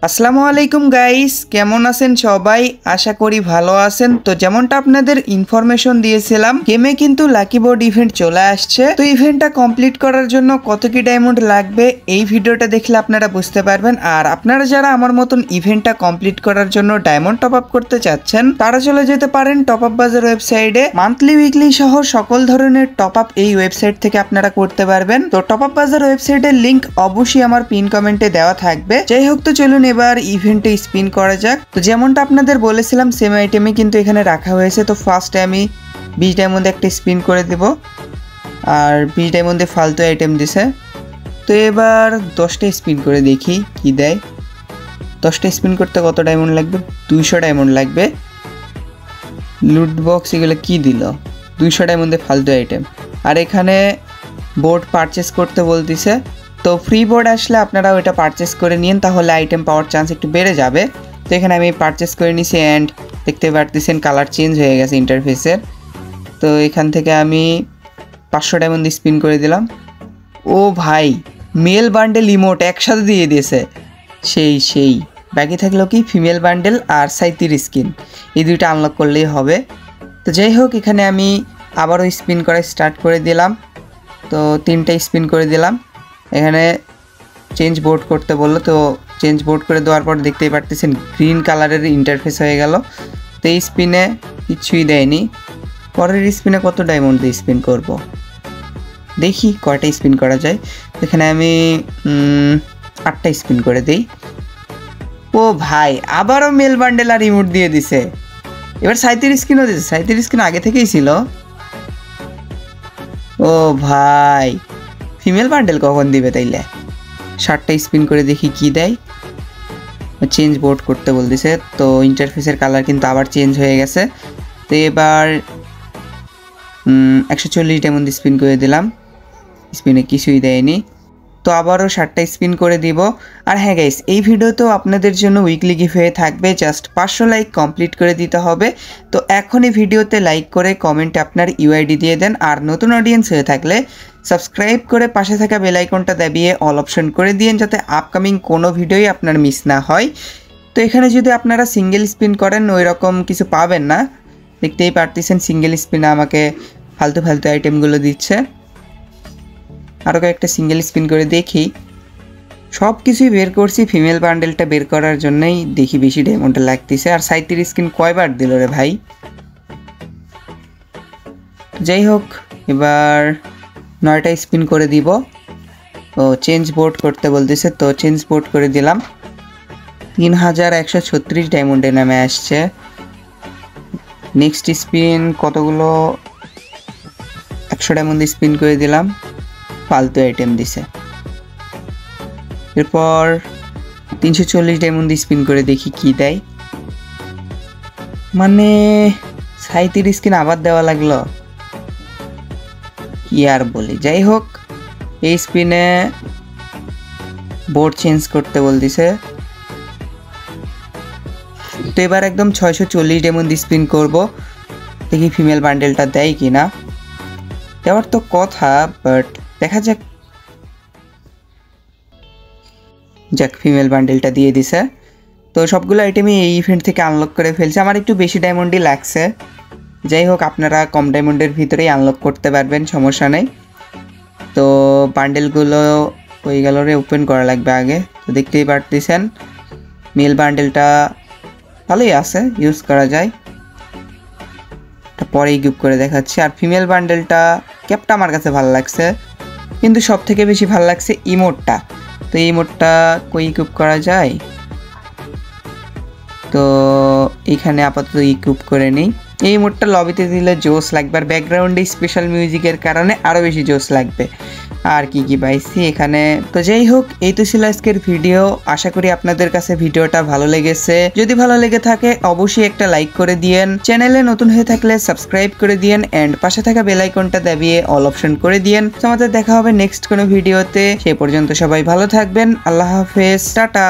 আসসালামু আলাইকুম গাইস, কেমন আছেন সবাই? আশা করি ভালো আছেন। তো যেমনটা আপনাদের ইনফরমেশন দিয়েছিলাম, গেমে কিন্তু লাকি বোর্ড ইভেন্ট চলে আসছে। তো ইভেন্টটা কমপ্লিট করার জন্য কত কি ডায়মন্ড লাগবে এই ভিডিওটা দেখলে আপনারা বুঝতে পারবেন। আর আপনারা যারা আমার মতন ইভেন্টটা কমপ্লিট করার জন্য ডায়মন্ড টপ আপ করতে চাচ্ছেন, তারা চলে যেতে পারেন টপ আপ বাজার ওয়েবসাইটে। মান্থলি উইকলি সহ সকল ধরনের টপ আপ এই ওয়েবসাইট থেকে আপনারা করতে পারবেন। তো টপ আপ বাজার ওয়েবসাইটের লিংক অবশ্যই আমার পিন কমেন্টে দেওয়া থাকবে। যাই হোক, তো চলুন এবার ইভেন্টে স্পিন করা যাক। তো যেমনটা আপনাদের বলেছিলাম সেম আইটেমই কিন্তু এখানে রাখা হয়েছে। তো ফার্স্টে আমি 20 ডায়মন্ডে একটা স্পিন করে দেব, আর 20 ডায়মন্ডে ফালতু আইটেম দিছে। তো এবার 10টা স্পিন করে দেখি কি দেয়। 10টা স্পিন করতে কত ডায়মন্ড লাগবে? 200 ডায়মন্ড লাগবে। লুট বক্স এগুলো কি দিল? 200 ডায়মন্ডে ফালতু আইটেম। আর এখানে বোর্ড পারচেস করতে বলতেছে। তো ফ্রি বোর্ড আসলে আপনারা ওইটা পারচেস করে নিন, তাহলে আইটেম পাওয়ার চান্স একটু বেড়ে যাবে। তো এখানে আমি পারচেস করে নিছি অ্যান্ড দেখতে পারতেছেন কালার চেঞ্জ হয়ে গেছে ইন্টারফেসের। তো এখান থেকে আমি 500 ডায়মন্ড স্পিন করে দিলাম। ও ভাই, মেল বান্ডেল ইমোট একসাথে দিয়ে দিয়েছে। সেই বাকি থাকলো কি ফিমেল বান্ডেল আর 37 স্কিন, এই দুইটা আনলক করলেই হবে। তো যাই হোক, এখানে আমি আবারও স্পিন করা স্টার্ট করে দিলাম। তো 3টা স্পিন করে দিলাম। এখানে চেঞ্জ বোর্ড করতে বললো, তো চেঞ্জ বোর্ড করে দেওয়ার পর দেখতেই পারতেছেন গ্রিন কালারের ইন্টারফেস হয়ে গেল। তো এই স্পিনে কিছুই দেয়নি। পরের স্পিনে কত ডায়মন্ড দিয়ে স্পিন করব, দেখি কয়টা স্পিন করা যায়। এখানে আমি 8টা স্পিন করে দিই। ও ভাই, আবারও মেল বান্ডেল আর ইমোট দিয়ে দিছে। এবার 37 স্কিনও দিছে। 37 স্কিন আগে থেকেই ছিল। ও ভাই, ফিমেল বান্ডেল কখন দিবে তাইলে? 7টা স্পিন করে দেখি কি দেয়। চেঞ্জ বোর্ড করতে বলতেছে। তো ইন্টারফেসের কালার কিন্তু আবার চেঞ্জ হয়ে গেছে। তো এবার 140 ডায়মন্ড স্পিন করে দিলাম। স্পিনে কিছুই দেয়নি। তো আবারও 7টা স্পিন করে দিব। আর হ্যাঁ গাইস, এই ভিডিওতেও আপনাদের জন্য উইকলি গিফট হয়ে থাকবে। জাস্ট 500 লাইক কমপ্লিট করে দিতে হবে। তো এখনই ভিডিওতে লাইক করে কমেন্টে আপনার ইউআইডি দিয়ে দেন। আর নতুন অডিয়েন্স হয়ে থাকলে সাবস্ক্রাইব করে পাশে থাকা বেল আইকনটা দাবিয়ে অল অপশন করে দিন, যাতে আপকামিং কোনো ভিডিওই আপনার মিস না হয়। তো এখানে যদি আপনারা সিঙ্গেল স্পিন করেন ওই রকম কিছু পাবেন না। দেখতেই পারতেছেন সিঙ্গেল স্পিনে আমাকে ফালতু আইটেমগুলো দিচ্ছে। আরও কয়েকটা সিঙ্গেল স্পিন করে দেখি। সব কিছুই বের করছি ফিমেল বান্ডেলটা বের করার জন্যই, দেখি বেশি ডায়মন্ডটা লাগতেছে। আর 37 স্কিন কয়বার দিল রে ভাই। যাই হোক, এবার 9টা স্পিন করে দিব। ও চেঞ্জ বোর্ড করতে বলতেছে, তো চেঞ্জ বোর্ড করে দিলাম। 3136 ডায়মন্ডে নামে আসছে। নেক্সট স্পিন কতগুলো? 100 ডায়মন্ড স্পিন করে দিলাম। ফালতু আইটেম দিছে। এরপর 340 ডায়মন্ড স্পিন করে দেখি কি দেয়। মানে 37 স্কিন আবার দেওয়া লাগলো, কি আর বলি। যাই হোক, এই স্পিনে বোর্ড চেঞ্জ করতে বলতেছে। তো এবার একদম 640 ডায়মন্ড স্পিন করব, দেখি ফিমেল বান্ডেলটা দেয় কি না। দেওয়ার তো কথা, বাট দেখা যাক ফিমেল বান্ডেলটা দিয়ে দিছে। তো সবগুলো আইটেমই এই ইভেন্ট থেকে আনলক করে ফেলছে। আমার একটু বেশি ডায়মন্ডই লাগছে। যাই হোক, আপনারা কম ডায়মন্ডের ভিতরেই আনলক করতে পারবেন, সমস্যা নেই। তো বান্ডেলগুলো হয়ে গেল রে, ওপেন করা লাগবে আগে। তো দেখতেই পারতেছেন মেল বান্ডেলটা ভালোই আছে, ইউজ করা যায়। পরেই গ্রুপ করে দেখাচ্ছি। আর ফিমেল বান্ডেলটা ক্যাপটা আমার কাছে ভালো লাগছে, কিন্তু সব থেকে বেশি ভালো লাগছে ইমোটটা। তো এই ইমোটটা কই গ্রুপ করা যায়? তো এইখানে আপাতত গ্রুপ করে নিই। এই ইমোটটা লবিতে দিলে জোস লাগবে, আর ব্যাকগ্রাউন্ডে স্পেশাল মিউজিকের কারণে আরও বেশি জোস লাগবে। আর কি পাইছি এখানে। তো যাই হোক, এই তো ছিল আজকের ভিডিও। আশা করি আপনাদের কাছে ভিডিওটা ভালো লেগেছে। যদি ভালো লেগে থাকে অবশ্যই একটা লাইক করে দিয়েন। চ্যানেলে নতুন হয়ে থাকলে সাবস্ক্রাইব করে দিয়েন এন্ড পাশে থাকা বেল আইকনটা দাবিয়ে অল অপশন করে দিয়েন। আমাদের দেখা হবে নেক্সট কোনো ভিডিওতে। সেই পর্যন্ত সবাই ভালো থাকবেন। আল্লাহ হাফেজ, টাটা।